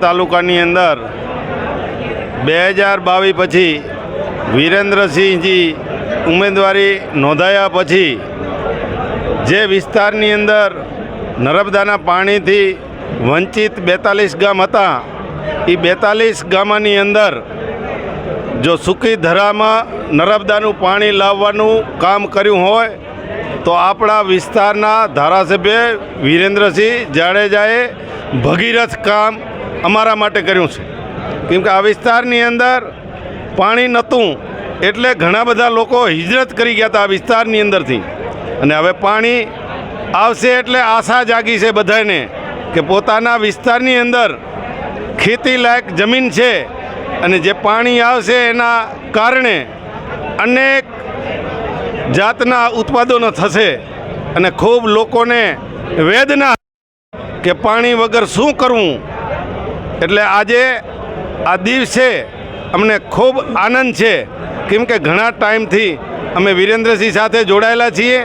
તાલુકાની અંદર 2022 પછી વિરેન્દ્રસિંહજી ઉમેદવારી નોંધાયા પછી જે વિસ્તારની અંદર નર્મદાના પાણીથી વંચિત 42 ગામ હતા એ 42 ગામની અંદર જો સૂકી ધરામાં નર્મદાનું પાણી લાવવાનું કામ કર્યું હોય તો આપણા વિસ્તારના ધારાસભ્ય વિરેન્દ્રસિંહ જાડેજાએ ભગીરથ કામ અમારા માટે કર્યું છે, કેમ કે આ વિસ્તારની અંદર પાણી નહોતું એટલે ઘણા બધા લોકો હિજરત કરી ગયા હતા આ વિસ્તારની અંદરથી, અને હવે પાણી આવશે એટલે આશા જાગી છે બધાને કે પોતાના વિસ્તારની અંદર ખેતી લાયક જમીન છે અને જે પાણી આવશે એના કારણે અનેક જાતના ઉત્પાદનો થશે અને ખૂબ લોકોને વેદના કે પાણી વગર શું કરવું. એટલે આજે આ દિવસે અમને ખૂબ આનંદ છે, કેમ કે ઘણા ટાઈમથી અમે વિરેન્દ્રસિંહ સાથે જોડાયેલા છીએ.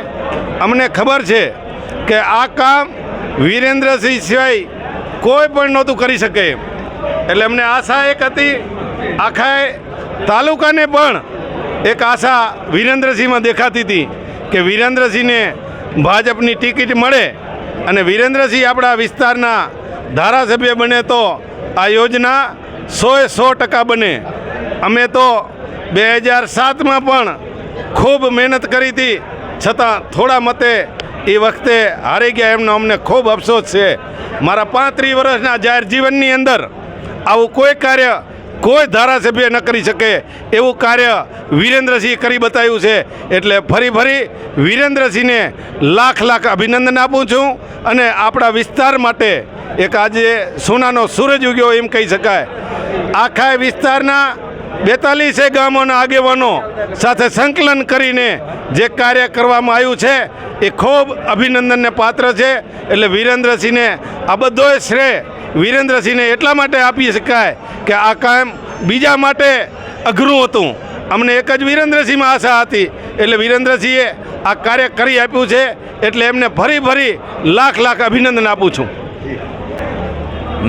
અમને ખબર છે કે આ કામ વિરેન્દ્રસિંહ સિવાય કોઈ પણ નહોતું કરી શકે, એટલે અમને આશા એક હતી, આખા તાલુકાને પણ એક આશા વિરેન્દ્રસિંહમાં દેખાતી હતી કે વિરેન્દ્રસિંહને ભાજપની ટિકિટ મળે અને વિરેન્દ્રસિંહ આપણા વિસ્તારના ધારાસભ્ય બને તો આ યોજના 100% બને. અમે તો 2007માં પણ ખૂબ મહેનત કરી હતી, છતાં થોડા મતે એ વખતે હારી ગયા, એમનો અમને ખૂબ અફસોસ છે. મારા 35 વર્ષના જાહેર જીવનની અંદર આવું કોઈ કાર્ય કોઈ ધારાસભ્ય ન કરી શકે એવું કાર્ય વિરેન્દ્રસિંહ કરી બતાવ્યું છે. એટલે ફરી વિરેન્દ્રસિંહને લાખ અભિનંદન આપું છું અને આપણા વિસ્તાર માટે એક આજે સોનાનો સૂરજ ઉગ્યો એમ કહી શકાય. આખા વિસ્તારના 42 ગામોના આગેવાનો સાથે સંકલન કરીને જે કાર્ય કરવામાં આવ્યું છે એ ખૂબ અભિનંદનને પાત્ર છે. એટલે વિરેન્દ્રસિંહને આ બધોય શ્રેય વિરેન્દ્રસિંહને એટલા માટે આપી શકાય કે આ કામ બીજા માટે અઘરું હતું. અમને એક જ વિરેન્દ્રસિંહમાં આશા હતી, એટલે વિરેન્દ્રસિંહે આ કાર્ય કરી આપ્યું છે, એટલે એમને ફરી લાખ અભિનંદન આપું છું.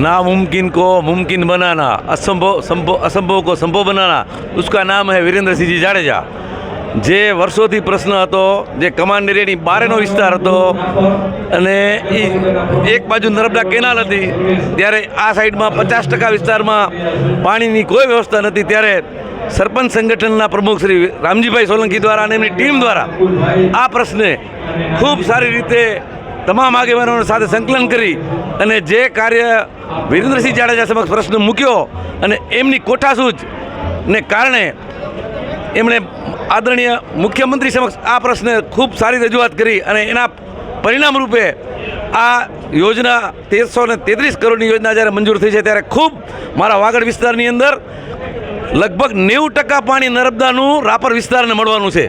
नामुमकिन को मुमकिन बनाना, असंभव को संभव बनाना, उसका नाम है वीरेंद्र सिंह जाडेजा. જે વર્ષોથી પ્રશ્ન હતો, જે કમાન્ડ એરિયાની બહારનો વિસ્તાર હતો અને એ એક બાજુ નર્મદા કેનાલ હતી, ત્યારે આ સાઈડમાં 50% વિસ્તારમાં પાણીની કોઈ વ્યવસ્થા નથી. ત્યારે સરપંચ સંગઠનના પ્રમુખ શ્રી રામજીભાઈ સોલંકી દ્વારા અને એમની ટીમ દ્વારા આ પ્રશ્ને ખૂબ સારી રીતે તમામ આગેવાનો સાથે સંકલન કરી અને જે કાર્ય વિરેન્દ્રસિંહ જાડેજા સમક્ષ પ્રશ્ન મૂક્યો અને એમની કોઠાસૂઝને કારણે એમણે આદરણીય મુખ્યમંત્રી સમક્ષ આ પ્રશ્ને ખૂબ સારી રજૂઆત કરી અને એના પરિણામ રૂપે આ યોજના 1333 કરોડની યોજના જ્યારે મંજૂર થઈ છે, ત્યારે ખૂબ મારા વાગડ વિસ્તારની અંદર લગભગ 90% પાણી નર્મદાનું રાપર વિસ્તારને મળવાનું છે,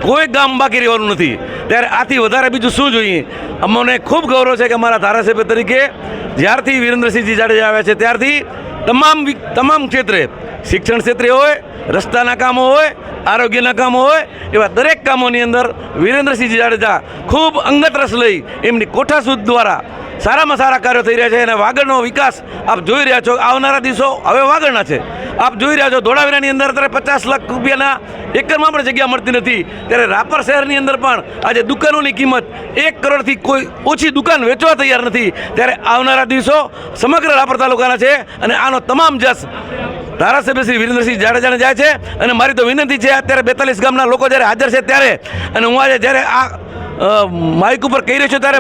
કોઈ ગામ બાકી રહેવાનું નથી. ત્યારે આથી વધારે બીજું શું જોઈએ? અમને ખૂબ ગૌરવ છે કે મારા ધારાસભ્ય તરીકે જ્યારથી વિરેન્દ્રસિંહજી જાડેજા આવ્યા છે ત્યારથી તમામ ક્ષેત્રે, શિક્ષણ ક્ષેત્રે હોય, રસ્તાના કામો હોય, આરોગ્યના કામો હોય, એવા દરેક કામોની અંદર વિરેન્દ્રસિંહજી જાડેજા ખૂબ અંગત રસ લઈ એમની કોઠાસૂઝ દ્વારા સારામાં સારા કાર્યો થઈ રહ્યા છે. અને વાગડનો વિકાસ આપ જોઈ રહ્યા છો. આવનારા દિવસો હવે વાગડના છે. આપ જોઈ રહ્યા છો ધોળાવીરાની અંદર અત્યારે 50 લાખ રૂપિયાના એકરમાં પણ જગ્યા મળતી નથી, ત્યારે રાપર શહેરની અંદર પણ આજે દુકાનોની કિંમત 1 કરોડથી કોઈ ઓછી દુકાન વેચવા તૈયાર નથી. ત્યારે આવનારા દિવસો સમગ્ર રાપર તાલુકાના છે અને આનો તમામ જસ ધારાસભ્ય શ્રી વિરેન્દ્રસિંહ જાડેજાને જાય છે. અને મારી તો વિનંતી છે, અત્યારે 42 ગામના લોકો જ્યારે હાજર છે ત્યારે, અને હું આજે જ્યારે આ માઇક ઉપર કહી રહ્યો છું ત્યારે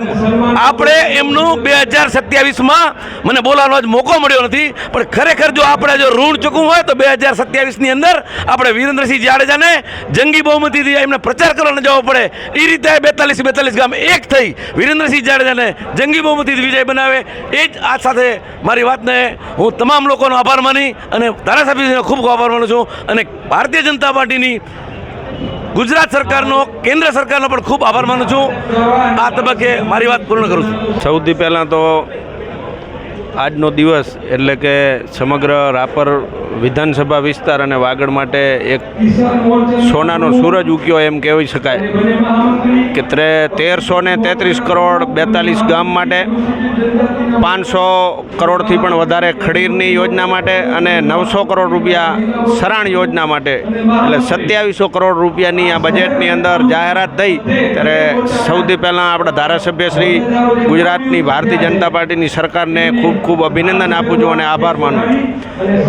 આપણે એમનું 2027માં મને બોલાવવાનો જ મોકો મળ્યો નથી, પણ ખરેખર જો આપણે ઋણ ચૂકવું હોય તો 2027ની અંદર આપણે વિરેન્દ્રસિંહ જાડેજાને જંગી બહુમતીથી એમને પ્રચાર કરવાનો જવો પડે. એ રીતે 42 ગામ એક થઈ વિરેન્દ્રસિંહ જાડેજાને જંગી બહુમતીથી વિજય બનાવે. એ જ આ સાથે મારી વાતને હું તમામ લોકોનો આભાર માની અને ધારાસભ્યનો ખૂબ આભાર માનું છું અને ભારતીય જનતા પાર્ટીની ગુજરાત સરકારનો, કેન્દ્ર સરકારનો પણ ખૂબ આભાર માનું છું. આ તબક્કે મારી વાત પૂર્ણ કરું છું. સૌથી પહેલાં તો આજનો દિવસ એટલે કે સમગ્ર રાપર વિધાનસભા વિસ્તાર અને વાગડ માટે એક સોનાનો સૂરજ ઉગ્યો એમ કહેવી શકાય કે 1333 કરોડ 42 ગામ માટે, 500 કરોડથી પણ વધારે ખડીરની યોજના માટે અને 900 કરોડ રૂપિયા સરાણ યોજના માટે એટલે 2700 કરોડ રૂપિયાની આ બજેટની અંદર જાહેરાત થઈ ત્યારે સૌથી પહેલાં આપણા ધારાસભ્ય શ્રી ગુજરાતની ભારતીય જનતા પાર્ટીની સરકારને ખૂબ ખૂબ અભિનંદન આપું છું અને આભાર માનું છું.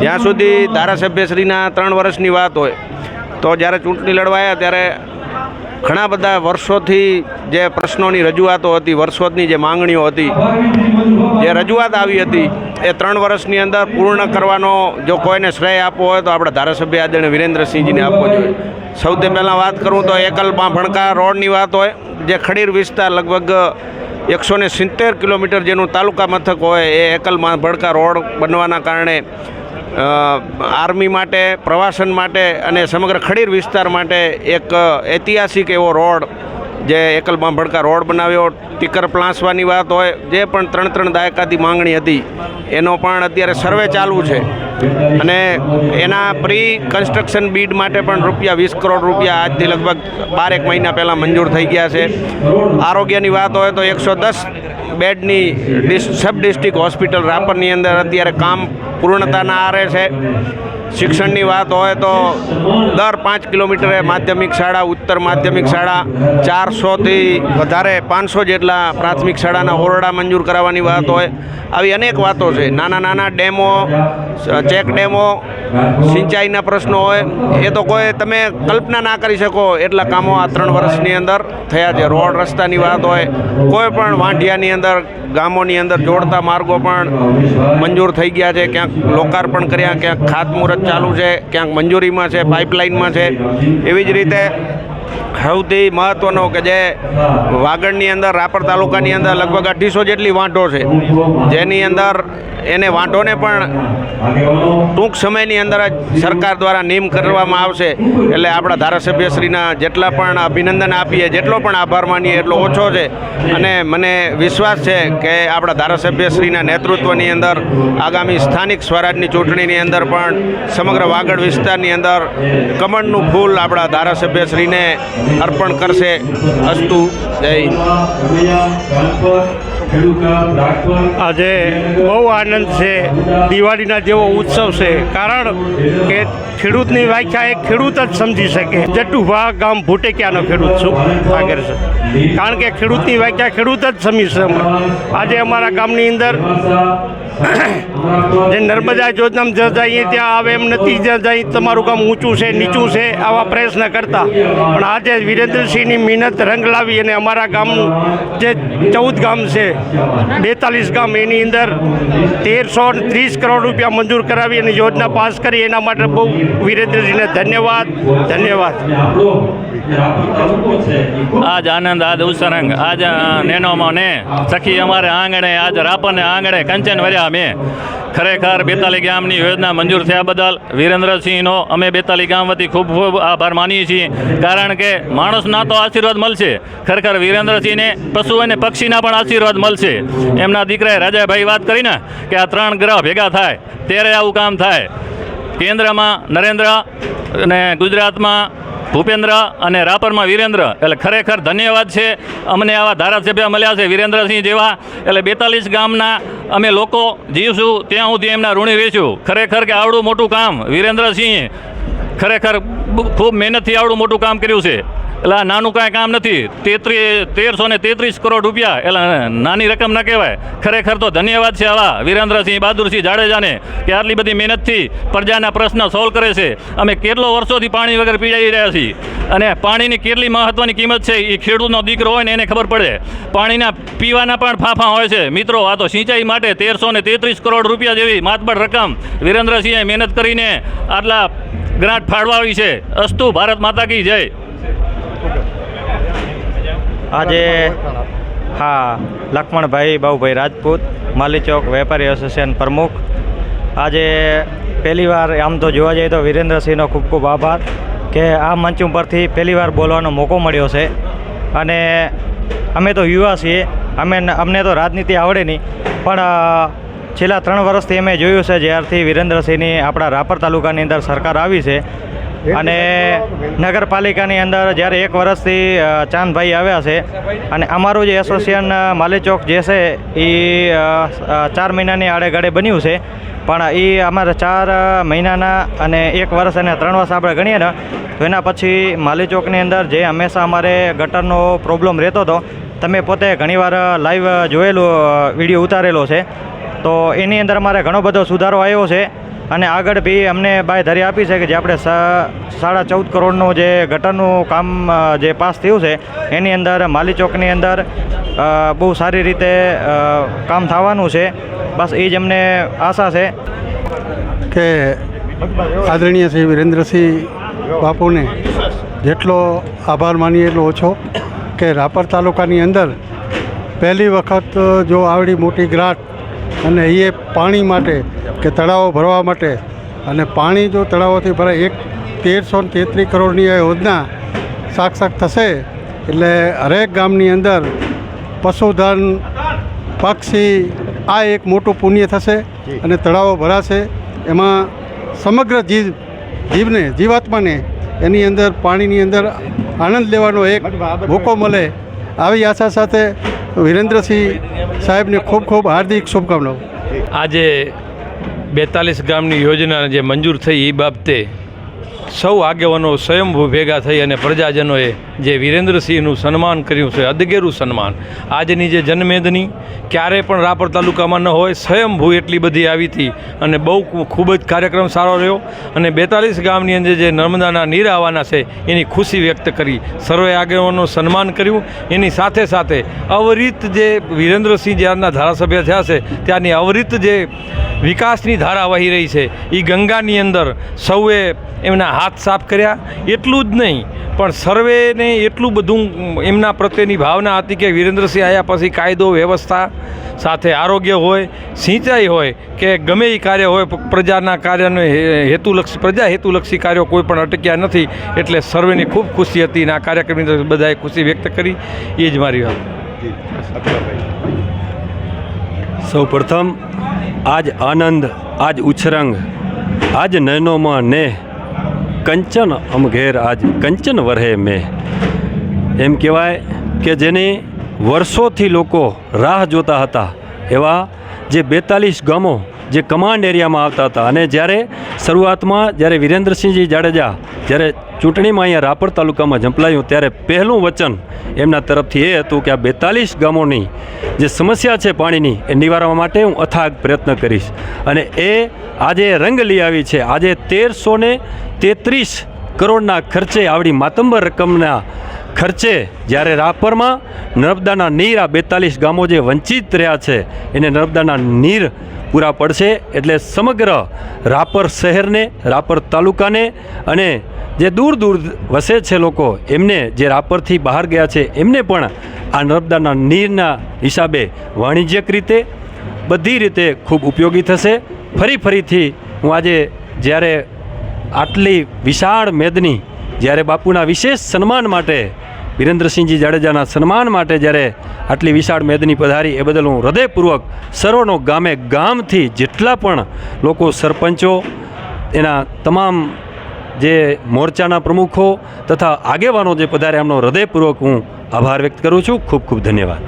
જ્યાં સુધી ધારાસભ્યશ્રીના 3 વર્ષની વાત હોય તો જ્યારે ચૂંટણી લડવાયા ત્યારે ઘણા બધા વર્ષોથી જે પ્રશ્નોની રજૂઆતો હતી, વર્ષોની જે માંગણીઓ હતી, જે રજૂઆત આવી હતી એ 3 વર્ષની અંદર પૂર્ણ કરવાનો જો કોઈને શ્રેય આપવો હોય તો આપણા ધારાસભ્ય આદરણીય વિરેન્દ્રસિંહજીને આપવો જોઈએ. સૌથી પહેલાં વાત કરું તો એકલમાં ભણકા રોડની વાત હોય, જે ખડીર વિસ્તાર લગભગ 170 કિલોમીટર જેનું તાલુકા મથક હોય એ એકલમાં ભડકા રોડ બનવાના કારણે આર્મી માટે, પ્રવાસન માટે અને સમગ્ર ખડીર વિસ્તાર માટે એક ઐતિહાસિક એવો રોડ જે એકલમાં ભડકા રોડ બનાવ્યો. ટીકર પ્લાસવાની વાત હોય, જે પણ 3 દાયકાથી માંગણી હતી એનો પણ અત્યારે સર્વે ચાલુ છે અને એના પ્રી કન્સ્ટ્રક્શન બીડ માટે પણ રૂપિયા 20 કરોડ રૂપિયા આજથી લગભગ 12 મહિના પહેલાં મંજૂર થઈ ગયા છે. આરોગ્યની વાત હોય તો 110 બેડની સબ ડિસ્ટ્રિક્ટ હોસ્પિટલ રાપરની અંદર અત્યારે કામ પૂર્ણતાના આરે છે. શિક્ષણની વાત હોય તો દર 5 કિલોમીટરે માધ્યમિક શાળા, ઉત્તર માધ્યમિક શાળા, 400થી વધારે 500 જેટલા પ્રાથમિક શાળાના ઓરડા મંજૂર કરાવવાની વાત હોય. આવી અનેક વાતો છે. નાના નાના ડેમો, ચેક ડેમો, સિંચાઈના પ્રશ્નો હોય, એ તો કોઈ તમે કલ્પના ના કરી શકો એટલા કામો આ 3 વર્ષની અંદર થયા છે. રોડ રસ્તાની વાત હોય, કોઈ પણ વાંઢિયાની અંદર ગામોની અંદર જોડતા માર્ગો પણ મંજૂર થઈ ગયા છે. ક્યાંક લોકાર્પણ કર્યા, ક્યાંક ખાતમુહૂર્ત ચાલુ છે, ક્યાંક મંજૂરીમાં છે, પાઇપલાઇનમાં છે. એવી જ રીતે સૌથી મહત્ત્વનો કે જે વાગડની અંદર, રાપર તાલુકાની અંદર લગભગ 250 જેટલી વાંઢો છે, જેની અંદર એને વાંઢોને પણ ટૂંક સમયની અંદર જ સરકાર દ્વારા નિયમ કરવામાં આવશે. એટલે આપણા ધારાસભ્યશ્રીના જેટલા પણ અભિનંદન આપીએ, જેટલો પણ આભાર માનીએ એટલો ઓછો છે અને મને વિશ્વાસ છે કે આપણા ધારાસભ્યશ્રીના નેતૃત્વની અંદર આગામી સ્થાનિક સ્વરાજની ચૂંટણીની અંદર પણ સમગ્ર વાગડ વિસ્તારની અંદર કમળનું ફૂલ આપણા ધારાસભ્યશ્રીને અર્પણ કરશે. અસ્તુ. જય હિન્દ. આજે બહુ આનંદ છે. દિવાળીના જેવો ઉત્સવ છે. કારણ કે ખેડૂતની વ્યાખ્યા એક ખેડૂત જ સમજી શકે. જટુભા ગામ ભૂટેકિયાનો ખેડૂત છું આગળ છે. કારણ કે ખેડૂતની વ્યાખ્યા ખેડૂત જ સમજી શકે. આજે અમારા ગામની અંદર જે નર્મદા યોજનામાં જ્યાં જઈએ ત્યાં આવે એમ નથી, જ્યાં જઈએ તમારું ગામ ઊંચું છે, નીચું છે, આવા પ્રયત્ન કરતા. પણ આજે વિરેન્દ્રસિંહની મહેનત રંગ લાવી અને અમારા ગામ જે 14 ગામ છે, 42 ગામ, એની અંદર 1330 કરોડ રૂપિયા મંજૂર કરાવી અને યોજના પાસ કરી. એના માટે બહુ વિરેન્દ્રસિંહને ધન્યવાદ. આજ આનંદ, આજ ઉત્સરંગ, આજ નેનોમાં ને સખી અમારે આંગણે, આજ રાપરને આંગણે કંચન વર્યા મેં. ખરેખર 42 ગામની યોજના મંજૂર થયા બદલ વિરેન્દ્રસિંહનો અમે 42 ગામ વતી ખૂબ ખૂબ આભાર માનીએ છીએ. કારણ કે માણસના તો આશીર્વાદ મળશે, ખરેખર વિરેન્દ્રસિંહને પશુ અને પક્ષીના પણ આશીર્વાદ મળશે. એમના દીકરાએ રાજાભાઈ વાત કરીને કે આ 3 ગ્રહ ભેગા થાય ત્યારે આવું કામ થાય. કેન્દ્રમાં નરેન્દ્ર અને ગુજરાતમાં ભૂપેન્દ્ર અને રાપરમાં વિરેન્દ્ર, એટલે ખરેખર ધન્યવાદ છે. અમને આવા ધારાસભ્ય મળ્યા છે વિરેન્દ્રસિંહ જેવા. એટલે 42 ગામના અમે લોકો જીવશું ત્યાં સુધી એમના ઋણી રહીશું. ખરેખર કે આવડું મોટું કામ વિરેન્દ્રસિંહે ખરેખર ખૂબ મહેનતથી આવડું મોટું કામ કર્યું છે. એટલે આ નાનું કાંઈ કામ નથી. 1333 કરોડ રૂપિયા એટલે નાની રકમ ન કહેવાય. ખરેખર તો ધન્યવાદ છે આવા વિરેન્દ્રસિંહ બહાદુરસિંહ જાડેજાને કે આટલી બધી મહેનતથી પ્રજાના પ્રશ્ન સોલ્વ કરે છે. અમે કેટલો વર્ષોથી પાણી વગર પીડાઈ રહ્યા છીએ અને પાણીની કેટલી મહત્ત્વની કિંમત છે એ ખેડૂતનો દીકરો હોય ને એને ખબર પડે. પાણીના પીવાના પણ ફાંફા હોય છે. મિત્રો, આ તો સિંચાઈ માટે 1333 કરોડ રૂપિયા જેવી માતબર રકમ વિરેન્દ્રસિંહે મહેનત કરીને આટલા ગ્રાન્ટ ફાળવાવી છે. અસ્તુ. ભારત માતા કી જય. આજે લક્ષ્મણભાઈ બાબુભાઈ રાજપૂત, માલી ચોક વેપારી એસોસિએશન પ્રમુખ. આજે પહેલીવાર આમ તો જોવા જઈએ તો વિરેન્દ્રસિંહનો ખૂબ ખૂબ આભાર કે આ મંચ ઉપરથી પહેલીવાર બોલવાનો મોકો મળ્યો છે. અને અમે તો યુવા છીએ, અમને તો રાજનીતિ આવડે નહીં, પણ છેલ્લા 3 વર્ષથી અમે જોયું છે જ્યારથી વિરેન્દ્રસિંહની આપણા રાપર તાલુકાની અંદર સરકાર આવી છે અને નગરપાલિકાની અંદર જ્યારે 1 વર્ષથી ચાંદભાઈ આવ્યા છે અને અમારું જે એસોસિએશન માલીચોક જે છે એ 4 મહિનાની આડેગાડે બન્યું છે, પણ એ અમારા 4 મહિનાના અને 1 વર્ષ અને 3 વર્ષ આપણે ગણીએ ને તો એના પછી માલીચોકની અંદર જે હંમેશા અમારે ગટરનો પ્રોબ્લેમ રહેતો હતો, તમે પોતે ઘણીવાર લાઈવ જોયેલો વિડીયો ઉતારેલો છે, તો એની અંદર અમારે ઘણો બધો સુધારો આવ્યો છે અને આગળ બી અમને બાંયધરી આપી છે કે જે આપણે 14.5 કરોડનું જે ગટરનું કામ જે પાસ થયું છે એની અંદર માલીચોકની અંદર બહુ સારી રીતે કામ થવાનું છે. બસ એ જ અમને આશા છે કે આદરણીય શ્રી વિરેન્દ્રસિંહ બાપુને જેટલો આભાર માનીએ એટલો ઓછો, કે રાપર તાલુકાની અંદર પહેલી વખત જો આવડી મોટી ગ્રાન્ટ અને એ પાણી માટે કે તળાવો ભરવા માટે, અને પાણી જો તળાવોથી ભરાય 1333 કરોડની આ યોજના સાક્ષાત થશે એટલે હરેક ગામની અંદર પશુધન પક્ષી આ એક મોટું પુણ્ય થશે અને તળાવો ભરાશે. એમાં સમગ્ર જીવાત્માને એની અંદર પાણીની અંદર આનંદ લેવાનો એક મોકો મળે, આવી આશા સાથે વિરેન્દ્રસિંહ સાહેબને ખૂબ ખૂબ હાર્દિક શુભકામનાઓ. આજે 42 ગામની યોજના જે મંજૂર થઈ એ બાબતે સૌ આગેવાનો સ્વયંભૂ ભેગા થઈ અને પ્રજાજનોએ જે વિરેન્દ્રસિંહનું સન્માન કર્યું છે, અદગેરું સન્માન. આજની જે જનમેદની ક્યારેય પણ રાપર તાલુકામાં ન હોય, સ્વયંભૂ એટલી બધી આવી હતી અને બહુ ખૂબ જ કાર્યક્રમ સારો રહ્યો. અને 42 ગામની અંદર જે નર્મદાના નીર આવવાના છે એની ખુશી વ્યક્ત કરી, સર્વે આગેવાનોનું સન્માન કર્યું. એની સાથે સાથે અવિરત જે વિરેન્દ્રસિંહ જ્યારના ધારાસભ્ય થયા છે ત્યારની અવિરત જે વિકાસની ધારા વહી રહી છે, એ ગંગાની અંદર સૌએ એમના હાથ સાફ કર્યા. એટલું જ નહીં પણ સર્વેને એટલું બધું એમના પ્રત્યેની ભાવના હતી કે વિરેન્દ્રસિંહ આવ્યા પછી કાયદો વ્યવસ્થા સાથે આરોગ્ય હોય, સિંચાઈ હોય કે ગમે એ કાર્ય હોય, પ્રજાના કાર્યને હેતુલક્ષી પ્રજા હેતુલક્ષી કાર્યો કોઈ પણ અટક્યા નથી. એટલે સર્વેની ખૂબ ખુશી હતી અને આ કાર્યક્રમની બધાએ ખુશી વ્યક્ત કરી. એ જ મારી વાત. સૌ પ્રથમ આજ આનંદ, આજ ઉછરંગ, આજ નયનોમાં ને કંચન અમઘેર આજ કંચન વરહે મેં. એમ કહેવાય કે જેની વર્ષોથી લોકો રાહ જોતા હતા એવા જે 42 ગામો જે કમાન્ડ એરિયામાં આવતા હતા, અને જ્યારે શરૂઆતમાં જ્યારે વિરેન્દ્રસિંહજી જાડેજા જ્યારે ચૂંટણીમાં અહીંયા રાપર તાલુકામાં ઝંપલાયું ત્યારે પહેલું વચન એમના તરફથી એ હતું કે આ 42 ગામોની જે સમસ્યા છે પાણીની એ નિવારવા માટે હું અથાગ પ્રયત્ન કરીશ. અને એ આજે રંગ લઈ આવી છે. આજે 1333 કરોડના ખર્ચે, આવડી માતંબર રકમના ખર્ચે જ્યારે રાપરમાં નર્મદાના નીર આ 42 ગામો જે વંચિત રહ્યા છે એને નર્મદાના નીર પૂરા પડશે. એટલે સમગ્ર રાપર શહેરને, રાપર તાલુકાને અને જે દૂર દૂર વસે છે લોકો એમને, જે રાપરથી બહાર ગયા છે એમને પણ આ નર્મદાના નીરના હિસાબે વાણિજ્યિક રીતે બધી રીતે ખૂબ ઉપયોગી થશે. ફરીથી હું આજે જ્યારે આટલી વિશાળ મેદની, જ્યારે બાપુના વિશેષ સન્માન માટે, વિરેન્દ્રસિંહજી જાડેજાના સન્માન માટે જ્યારે આટલી વિશાળ મેદની પધારી એ બદલ હું હૃદયપૂર્વક સર્વનો ગામે ગામથી જેટલા પણ લોકો, સરપંચો, એના તમામ જે મોરચાના પ્રમુખો તથા આગેવાનો જે પધારે એમનો હૃદયપૂર્વક હું આભાર વ્યક્ત કરું છું. ખૂબ ખૂબ ધન્યવાદ.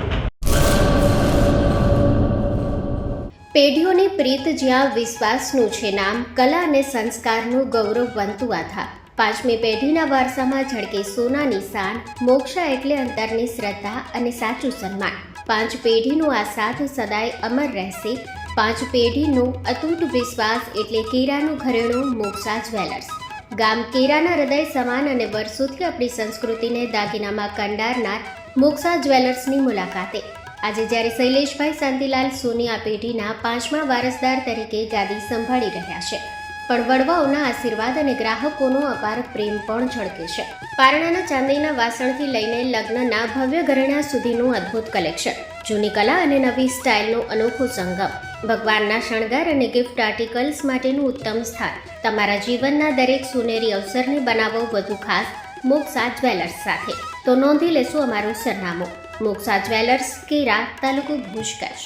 પેઢીઓની પ્રીત જ્યાં વિશ્વાસનું છે નામ, કલા અને સંસ્કારનું ગૌરવવંતું આધાર. 5મી પેઢીના વારસામાં ઝળકે સોનાની શાન, મોક્ષા એટલે અંતરની શ્રદ્ધા અને સાચું સન્માન. 5 પેઢીનું આ સાથ સદાય અમર રહેશે. 5 પેઢીનું અતૂટ વિશ્વાસ એટલે કેરાનું ઘરેણું મોક્ષા જ્વેલર્સ. ગામ કેરાના હૃદય સમાન અને વર્ષોથી આપણી સંસ્કૃતિને દાગીનામાં કંડારનાર મોક્ષા જ્વેલર્સની મુલાકાતે આજે જ્યારે શૈલેષભાઈ શાંતિલાલ સોની આ પેઢીના 5મા વારસદાર તરીકે ગાદી સંભાળી રહ્યા છે, પણ વડવાઓના આશીર્વાદ અને ગ્રાહકોનો અપાર પ્રેમ પણ ઝળકે છે. પારણાના ચાંદીના વાસણથી લઈને લગ્નના ભવ્ય ઘરેણા સુધીનું અદ્ભુત કલેક્શન, જૂની કલા અને નવી સ્ટાઇલનો અનોખો સંગમ, ભગવાનના શણગાર અને ગિફ્ટ આર્ટિકલ્સ માટેનું ઉત્તમ સ્થાન. તમારા જીવનના દરેક સુનેરી અવસરને બનાવો વધુ ખાસ મોક્ષા જ્વેલર્સ સાથે. તો નોંધી લેશું અમારું સરનામું: મોક્ષા જ્વેલર્સ, કેરા, તાલુકો ભુજ, કચ્છ.